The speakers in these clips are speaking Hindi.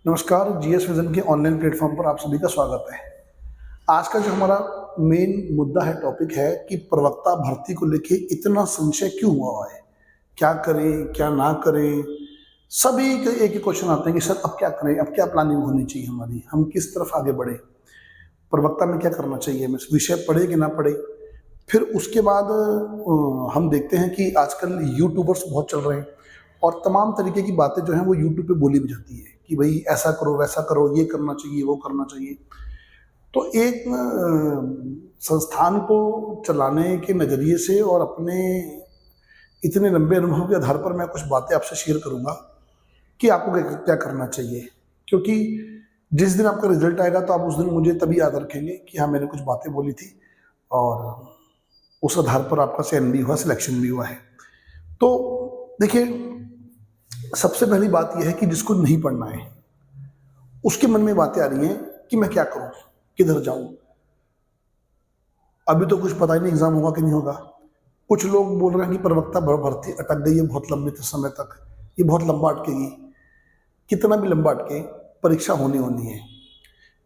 नमस्कार। जीएस विजन के ऑनलाइन प्लेटफॉर्म पर आप सभी का स्वागत है। आज का जो हमारा मेन मुद्दा है, टॉपिक है कि प्रवक्ता भर्ती को लेके इतना संशय क्यों हुआ है, क्या करें क्या ना करें। सभी के एक ही क्वेश्चन आते हैं कि सर अब क्या करें, अब क्या प्लानिंग होनी चाहिए हमारी, हम किस तरफ आगे बढ़े, प्रवक्ता में क्या करना चाहिए, हमें विषय पढ़े कि ना पढ़े। फिर उसके बाद हम देखते हैं कि आजकल यूट्यूबर्स बहुत चल रहे हैं और तमाम तरीके की बातें जो हैं वो यूट्यूब पे बोली भी जाती है कि भाई ऐसा करो वैसा करो, ये करना चाहिए वो करना चाहिए। तो एक संस्थान को चलाने के नज़रिए से और अपने इतने लंबे अनुभव के आधार पर मैं कुछ बातें आपसे शेयर करूंगा कि आपको क्या क्या करना चाहिए। क्योंकि जिस दिन आपका रिजल्ट आएगा तो आप उस दिन मुझे तभी याद रखेंगे कि हाँ मैंने कुछ बातें बोली थी और उस आधार पर आपका चयन भी हुआ, सिलेक्शन भी हुआ है। तो देखिए, सबसे पहली बात यह है कि जिसको नहीं पढ़ना है उसके मन में बातें आ रही हैं कि मैं क्या करूं, किधर जाऊं। अभी तो कुछ पता ही नहीं एग्जाम होगा कि नहीं होगा। कुछ लोग बोल रहे हैं कि प्रवक्ता भर्ती अटक गई है बहुत लंबे समय तक, ये बहुत लंबा अटकेगी। कितना भी लंबा अटके, परीक्षा होनी है।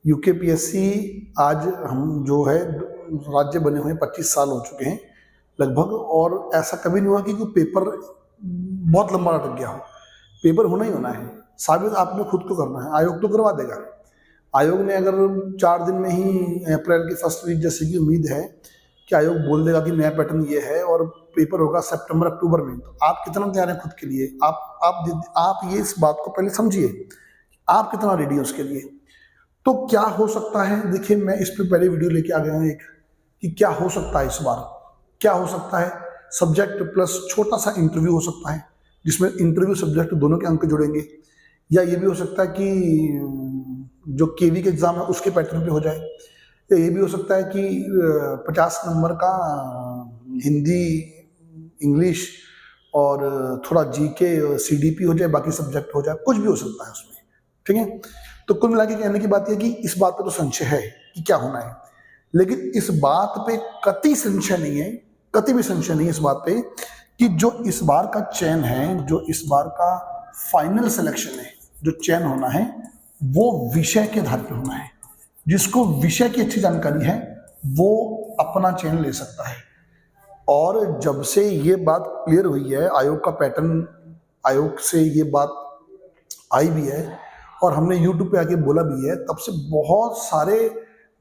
यूकेपीएससी आज हम जो है राज्य बने हुए 25 साल हो चुके हैं लगभग, और ऐसा कभी नहीं हुआ कि कोई पेपर बहुत लंबा अटक गया हो। पेपर होना ही होना है, साबित आपने खुद को करना है। आयोग तो करवा देगा। आयोग ने अगर 4 दिन में ही, अप्रैल की फर्स्ट वीक जैसे की उम्मीद है कि आयोग बोल देगा कि नया पैटर्न ये है और पेपर होगा सितंबर अक्टूबर में, तो आप कितना तैयार हैं खुद के लिए। आप ये इस बात को पहले समझिए, आप कितना रेडी है उसके लिए। तो क्या हो सकता है, देखिए मैं इस पर पहले वीडियो लेके आ गया हूँ एक, कि क्या हो सकता है इस बार। क्या हो सकता है, सब्जेक्ट प्लस छोटा सा इंटरव्यू हो सकता है जिसमें इंटरव्यू सब्जेक्ट दोनों के अंक जुड़ेंगे। या ये भी हो सकता है कि जो केवी के एग्जाम है उसके पैटर्न पे हो जाए। या ये भी हो सकता है कि 50 नंबर का हिंदी, इंग्लिश और थोड़ा जीके सीडीपी हो जाए, बाकी सब्जेक्ट हो जाए, कुछ भी हो सकता है उसमें। ठीक है, तो कुल मिला के कहने की बात यह कि इस बात पर तो संशय है कि क्या होना है, लेकिन इस बात पे कतई संशय नहीं है, कतई भी संशय नहीं है इस बात पे कि जो इस बार का चयन है, जो इस बार का फाइनल सिलेक्शन है, जो चयन होना है वो विषय के आधार पर होना है। जिसको विषय की अच्छी जानकारी है वो अपना चयन ले सकता है। और जब से ये बात क्लियर हुई है, आयोग का पैटर्न, आयोग से ये बात आई भी है और हमने यूट्यूब पे आके बोला भी है, तब से बहुत सारे,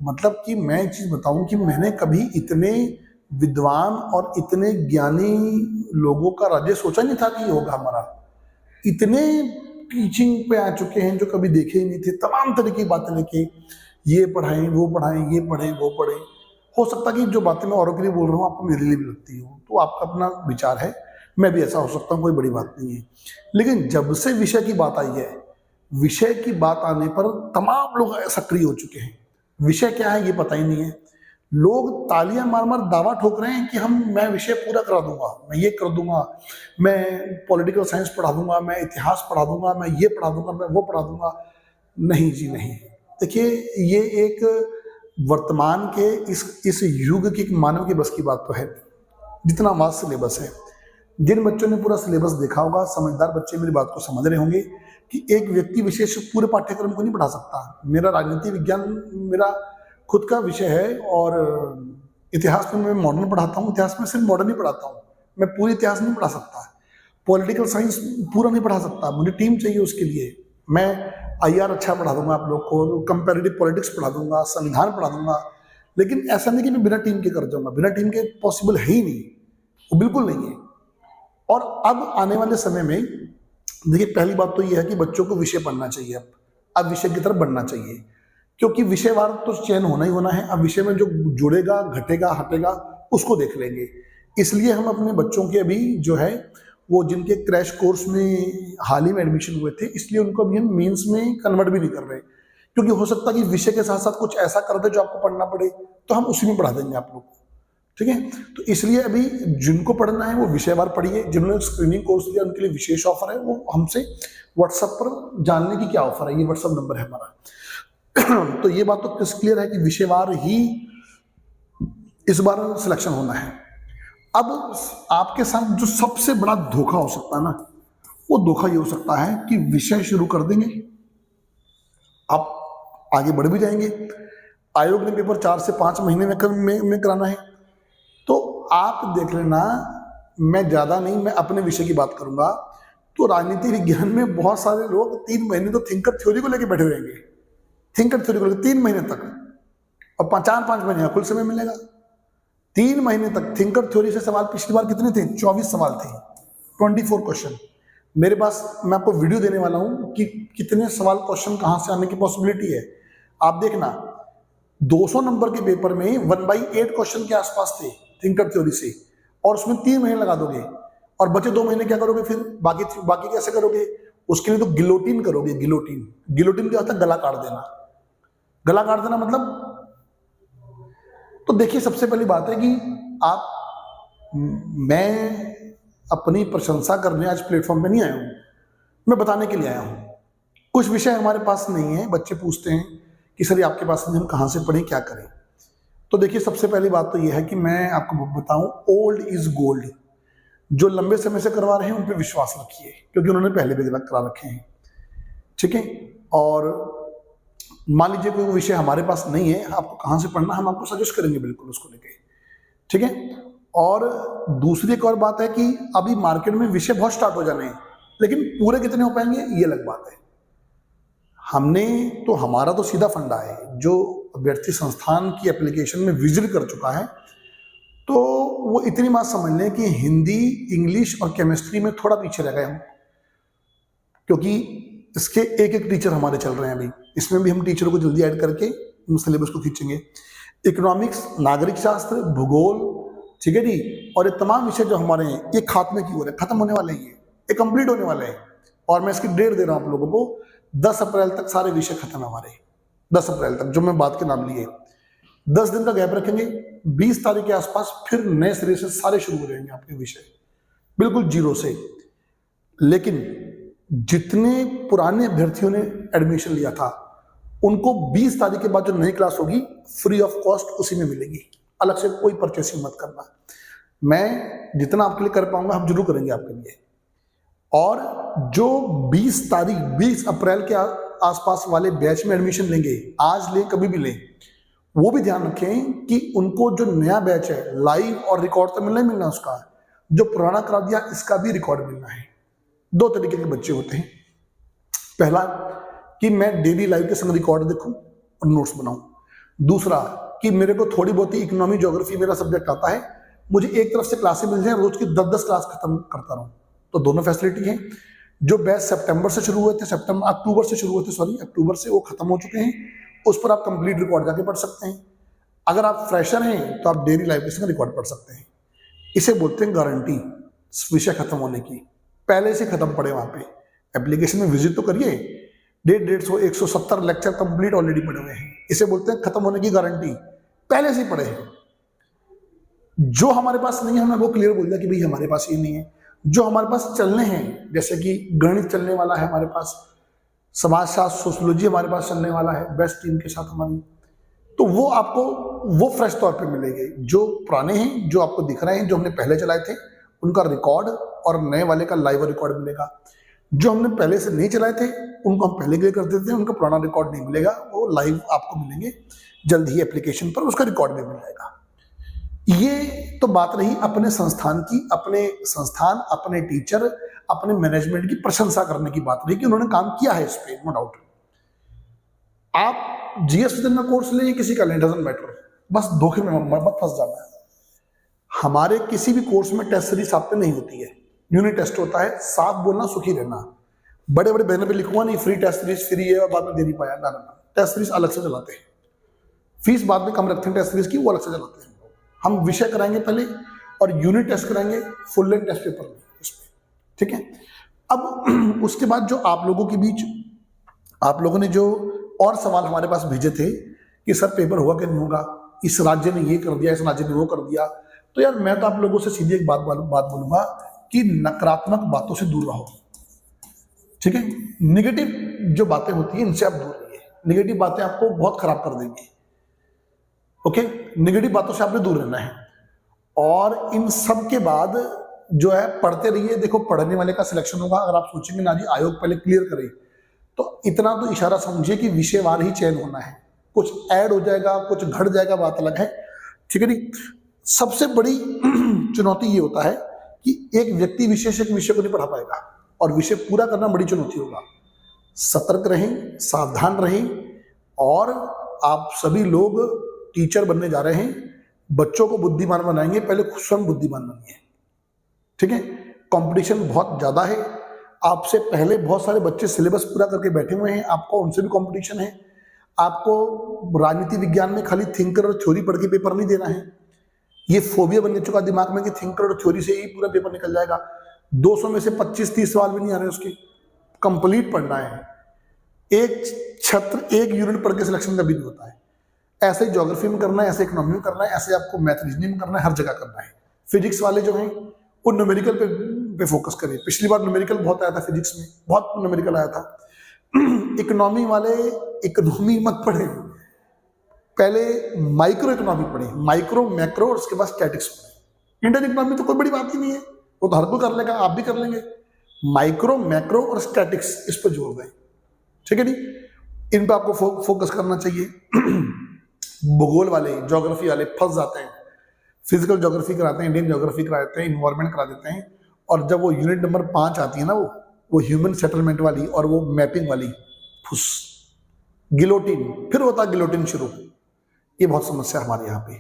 मतलब कि मैं एक चीज बताऊं कि मैंने कभी इतने विद्वान और इतने ज्ञानी लोगों का राज्य सोचा नहीं था कि ये होगा हमारा। इतने टीचिंग पे आ चुके हैं जो कभी देखे ही नहीं थे, तमाम तरह की बातें लेके, ये पढ़ाएं वो पढ़ाएं, ये पढ़ें वो पढ़ें। हो सकता है कि जो बातें मैं औरों के लिए बोल रहा हूँ आपको मेरे लिए भी लगती हो, तो आपका अपना विचार है, मैं भी ऐसा हो सकता हूँ, कोई बड़ी बात नहीं है। लेकिन जब से विषय की बात आई है, विषय की बात आने पर तमाम लोग सक्रिय हो चुके हैं। विषय क्या है ये पता ही नहीं है। लोग तालियां मार मार दावा ठोक रहे हैं कि मैं विषय पूरा करा दूंगा, मैं ये कर दूंगा, मैं पॉलिटिकल साइंस पढ़ा दूंगा, मैं इतिहास पढ़ा दूंगा, मैं ये पढ़ा दूंगा, मैं वो पढ़ा दूंगा। नहीं जी नहीं। देखिए, ये एक वर्तमान के इस युग की मानव के बस की बात तो है। जितना वास्ट सिलेबस है, जिन बच्चों ने पूरा सिलेबस देखा होगा, समझदार बच्चे मेरी बात को समझ रहे होंगे कि एक व्यक्ति विशेष पूरे पाठ्यक्रम को नहीं पढ़ा सकता। मेरा राजनीति विज्ञान मेरा खुद का विषय है और इतिहास में मैं मॉडर्न पढ़ाता हूँ। इतिहास में सिर्फ मॉडर्न ही पढ़ाता हूँ, मैं पूरी इतिहास नहीं पढ़ा सकता। पॉलिटिकल साइंस पूरा नहीं पढ़ा सकता, मुझे टीम चाहिए उसके लिए। मैं आईआर अच्छा पढ़ा दूंगा आप लोग को, कंपैरेटिव पॉलिटिक्स पढ़ा दूंगा, संविधान पढ़ा दूंगा। लेकिन ऐसा नहीं कि मैं बिना टीम के कर जाऊंगा, बिना टीम के पॉसिबल है ही नहीं, वो बिल्कुल नहीं है। और अब आने वाले समय में देखिए, पहली बात तो यह है कि बच्चों को विषय पढ़ना चाहिए। अब विषय की तरफ बढ़ना चाहिए, क्योंकि विषयवार तो चयन होना ही होना है। अब विषय में जो जुड़ेगा, घटेगा, हटेगा, उसको देख लेंगे। इसलिए हम अपने बच्चों के अभी जो है वो जिनके क्रैश कोर्स में हाल ही में एडमिशन हुए थे, इसलिए उनको अभी हम मेंस में कन्वर्ट भी नहीं कर रहे, क्योंकि हो सकता है कि विषय के साथ साथ कुछ ऐसा कर दे जो आपको पढ़ना पड़े, तो हम उसी में पढ़ा देंगे आप लोग को। ठीक है, तो इसलिए अभी जिनको पढ़ना है वो विषयवार पढ़िए। जिन्होंने स्क्रीनिंग कोर्स लिया उनके लिए विशेष ऑफर है, वो हमसे व्हाट्सएप पर जानने की क्या ऑफर है, ये व्हाट्सएप नंबर है हमारा। तो ये बात तो क्लियर है कि विषयवार ही इस बार सिलेक्शन होना है। अब आपके साथ जो सबसे बड़ा धोखा हो सकता है ना, वो धोखा ये हो सकता है कि विषय शुरू कर देंगे आप आगे बढ़ भी जाएंगे। आयोग ने पेपर 4 से 5 महीने में कराना है। तो आप देख लेना, मैं ज़्यादा नहीं, मैं अपने विषय की बात करूंगा। तो राजनीति विज्ञान में बहुत सारे लोग 3 महीने तो थिंकर थ्योरी को लेकर बैठे रहेंगे, थिंकर थ्योरी को लेकर 3 महीने तक, और 4-5 महीने का कुल समय मिलेगा। 3 महीने तक थिंकर थ्योरी से सवाल पिछली बार कितने थे? 24 सवाल थे, 24 क्वेश्चन। मेरे पास, मैं आपको वीडियो देने वाला हूं कि कितने सवाल क्वेश्चन कहां से आने की पॉसिबिलिटी है। आप देखना, 200 नंबर के पेपर में 1/8 क्वेश्चन के आसपास थे थिंकर थ्योरी से, और उसमें 3 महीने लगा दोगे, और बचे 2 महीने क्या करोगे फिर? बाकी कैसे करोगे? उसके लिए तो गिलोटिन करोगे। गिलोटिन, गिलोटिन क्या होता है? गला काट देना। गला काट देना मतलब, तो देखिए सबसे पहली बात है कि मैं अपनी प्रशंसा करने आज प्लेटफॉर्म पे नहीं आया हूं, मैं बताने के लिए आया हूं। कुछ विषय हमारे पास नहीं है, बच्चे पूछते हैं कि सर ये आपके पास नहीं, हम कहां से पढ़ें, क्या करें? तो देखिए सबसे पहली बात तो यह है कि मैं आपको बताऊं, ओल्ड इज गोल्ड। जो लंबे समय से करवा रहे हैं उन पर विश्वास रखिए, क्योंकि उन्होंने पहले भी करा रखे हैं, ठीक है। और मान लीजिए कोई विषय हमारे पास नहीं है, आपको कहां से पढ़ना, हम आपको सजेस्ट करेंगे बिल्कुल उसको लेके, ठीक है। और दूसरी एक और बात है कि अभी मार्केट में विषय बहुत स्टार्ट हो जाने हैं, लेकिन पूरे कितने हो पाएंगे ये अलग बात है। हमने तो, हमारा तो सीधा फंडा है, जो अभ्यर्थी संस्थान की एप्लीकेशन में विजिट कर चुका है, तो वो इतनी बात समझ लें कि हिंदी, इंग्लिश और केमिस्ट्री में थोड़ा पीछे रह गए हम, क्योंकि इसके एक एक टीचर हमारे चल रहे हैं अभी। इसमें भी हम टीचरों को जल्दी ऐड करके सिलेबस को खींचेंगे। इकोनॉमिक्स, नागरिक शास्त्र, भूगोल, ठीक है जी, और ये तमाम विषय जो हमारे हैं ये खात्मे की ओर है, खत्म होने वाले हैं, ये कंप्लीट होने वाले हैं। और मैं इसकी डेट दे रहा हूं आप लोगों को, 10 अप्रैल तक सारे विषय खत्म है हमारे। 10 अप्रैल तक, जो मैं बात के नाम लिए, 10 दिन का गैप रखेंगे, 20 तारीख के आसपास फिर नए सिरे से सारे शुरू हो जाएंगे आपके विषय, बिल्कुल जीरो से। लेकिन जितने पुराने अभ्यर्थियों ने एडमिशन लिया था, उनको 20 तारीख के बाद जो नई क्लास होगी फ्री ऑफ कॉस्ट उसी में मिलेगी, अलग से कोई परचेसिंग मत करना। मैं जितना आपके लिए कर पाऊंगा हम जरूर करेंगे आपके लिए। और जो 20 अप्रैल के आसपास वाले बैच में एडमिशन लेंगे, आज लें कभी भी लें, वो भी ध्यान रखें कि उनको जो नया बैच है लाइव और रिकॉर्ड तो मिलना ही मिलना, उसका जो पुराना करा दिया इसका भी रिकॉर्ड मिलना है। 2 तरीके के बच्चे होते हैं, पहला कि मैं डेली लाइव के संग रिकॉर्ड देखूं और नोट्स बनाऊं, दूसरा कि मेरे को थोड़ी बहुत इकोनॉमी, ज्योग्राफी मेरा सब्जेक्ट आता है, मुझे एक तरफ से क्लासें मिल जाए, रोज की 10-10 क्लास खत्म करता रहूं। तो दोनों फैसिलिटी है। जो बैच अक्टूबर से शुरू हुए थे, अक्टूबर से वो खत्म हो चुके हैं, उस पर आप कंप्लीट रिकॉर्ड जाके पढ़ सकते हैं। अगर आप फ्रेशर हैं तो आप डेली लाइव के संग रिकॉर्ड पढ़ सकते हैं। इसे बोलते हैं गारंटी, विषय खत्म होने की। पहले से खत्म पड़े, वहां पे एप्लीकेशन में विजिट तो करिए, 150 लेक्चर कंप्लीट ऑलरेडी पड़े हुए हैं। इसे बोलते हैं खत्म होने की गारंटी, पहले से पढ़े हैं। जो हमारे पास नहीं है हमें वो क्लियर बोल दिया कि भाई हमारे पास ये नहीं है। जो हमारे पास चलने हैं, जैसे कि गणित चलने वाला है हमारे पास, समाजशास्त्र, सोशियोलॉजी हमारे पास चलने वाला है बेस्ट टीम के साथ हमारी, तो वो आपको वो फ्रेश तौर पे मिलेंगे। जो पुराने हैं, जो आपको दिख रहे हैं, जो हमने पहले चलाए थे, उनका रिकॉर्ड और नए वाले का लाइव रिकॉर्ड मिलेगा। जो हमने पहले से नहीं चलाए थे उनको हम पहले क्लियर कर देते हैं, उनका पुराना रिकॉर्ड नहीं मिलेगा, वो लाइव आपको मिलेंगे जल्द ही एप्लीकेशन पर, उसका रिकॉर्ड भी मिल जाएगा। ये तो बात रही अपने संस्थान की, अपने संस्थान, अपने टीचर, अपने मैनेजमेंट की प्रशंसा करने की बात रही कि उन्होंने काम किया है इस पे, नो डाउट। आप जीएस का कोर्स लें, किसी का लें, डजंट मैटर, बस धोखे में मत फंस जाना है। हमारे किसी भी कोर्स में टेस्ट सीरीज आप पे नहीं होती है, यूनिट टेस्ट होता है। साफ बोलना, सुखी रहना। बड़े बड़े बैनर पे लिखूंगा नहीं फ्री टेस्ट सीरीज, फ्री है और बाद में दे नहीं पाया, ना। टेस्ट सीरीज अलग से चलाते हैं, फीस बाद में कम रखते हैं, टेस्ट सीरीज की वो अलग से चलाते हैं। हम विषय कराएंगे पहले और यूनिट टेस्ट कराएंगे फुल लेंथ टेस्ट पेपर में इसमें, ठीक है। अब उसके बाद जो आप लोगों के बीच, आप लोगों ने जो और सवाल हमारे पास भेजे थे कि सर पेपर हुआ कि नहीं होगा, इस राज्य ने ये कर दिया, इस राज्य ने वो कर दिया, तो यार मैं तो आप लोगों से सीधी एक बात बोलूंगा कि नकारात्मक बातों से दूर रहो, ठीक है। निगेटिव जो बातें होती हैं इनसे आप दूर रहिए, निगेटिव बातें आपको बहुत खराब कर देंगी, ओके। निगेटिव बातों से आपने दूर रहना है। और इन सब के बाद जो है पढ़ते रहिए। देखो, पढ़ने वाले का सिलेक्शन होगा। अगर आप सोचेंगे ना जी आयोग पहले क्लियर करे, तो इतना तो इशारा समझिए कि विषयवार ही चयन होना है। कुछ ऐड हो जाएगा, कुछ घट जाएगा, बात अलग है, ठीक है नहीं। सबसे बड़ी चुनौती ये होता है कि एक व्यक्ति विशेष एक विषय को नहीं पढ़ा पाएगा और विषय पूरा करना बड़ी चुनौती होगा। सतर्क रहें, सावधान रहें, और आप सभी लोग टीचर बनने जा रहे हैं, बच्चों को बुद्धिमान बनाएंगे, पहले खुद स्वयं बुद्धिमान बनिए, ठीक है। कंपटीशन बहुत ज्यादा है, आपसे पहले बहुत सारे बच्चे सिलेबस पूरा करके बैठे हुए हैं, आपको उनसे भी कंपटीशन है। आपको राजनीति विज्ञान में खाली थिंकर और थ्योरी पढ़ के पेपर नहीं देना है। ये फोबिया बन चुका दिमाग में कि थिंकर और थ्योरी से ही पूरा पेपर निकल जाएगा। 200 में से 25-30 सवाल भी नहीं आ रहे उसके, कंप्लीट पढ़ना है। एक छात्र एक यूनिट पढ़ के सिलेक्शन कभी नहीं होता है। ऐसे ज्योग्राफी में करना है, ऐसे इकोनॉमी में करना है, ऐसे आपको मैथ रीजनिंग में करना है, हर जगह करना है। फिजिक्स वाले जो हैं वो न्यूमेरिकल पे फोकस करिए। पिछली बार न्यूमेरिकल बहुत आया था फिजिक्स में, बहुत न्यूमेरिकल आया था। इकोनॉमी वाले इकोनॉमी मत पढ़े, पहले माइक्रो इकोनॉमी पढ़े, माइक्रो मैक्रो, और उसके बाद स्टैटिक्स पढ़े। इंडियन इकोनॉमी तो कोई बड़ी बात ही नहीं है, वो तो हर कोई कर लेगा, आप भी कर लेंगे। माइक्रो मैक्रो और स्टैटिक्स, इस पर जोर दें, ठीक है नहीं। इन पर आपको फोकस करना चाहिए। भूगोल वाले, ज्योग्राफी वाले फंस जाते हैं। फिजिकल ज्योग्राफी कराते हैं, इंडियन ज्योग्राफी कराते हैं, इन्वायरमेंट करा देते हैं, और जब वो यूनिट नंबर 5 आती है ना, वो ह्यूमन सेटलमेंट वाली और वो मैपिंग वाली, फुस, गिलोटिन, फिर होता गिलोटिन शुरू। ये बहुत समस्या हमारे यहाँ पे।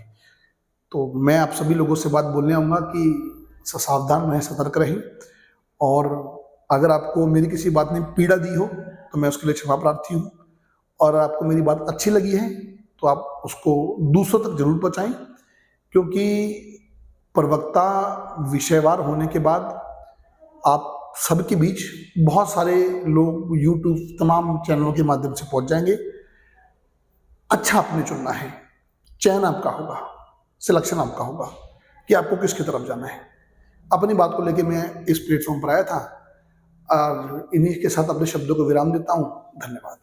तो मैं आप सभी लोगों से बात बोलने आऊँगा कि सावधान रहें, सतर्क रहें, और अगर आपको मेरी किसी बात ने पीड़ा दी हो तो मैं उसके लिए क्षमा प्रार्थी हूँ, और आपको मेरी बात अच्छी लगी है तो आप उसको दूसरों तक जरूर पहुँचाएं, क्योंकि प्रवक्ता विषयवार होने के बाद आप सबके बीच बहुत सारे लोग यूट्यूब तमाम चैनलों के माध्यम से पहुंच जाएंगे। अच्छा आपने चुनना है, चयन आपका होगा, सिलेक्शन आपका होगा कि आपको किसकी तरफ जाना है। अपनी बात को लेके मैं इस प्लेटफॉर्म पर आया था, और इन्हीं के साथ अपने शब्दों को विराम देता हूँ। धन्यवाद।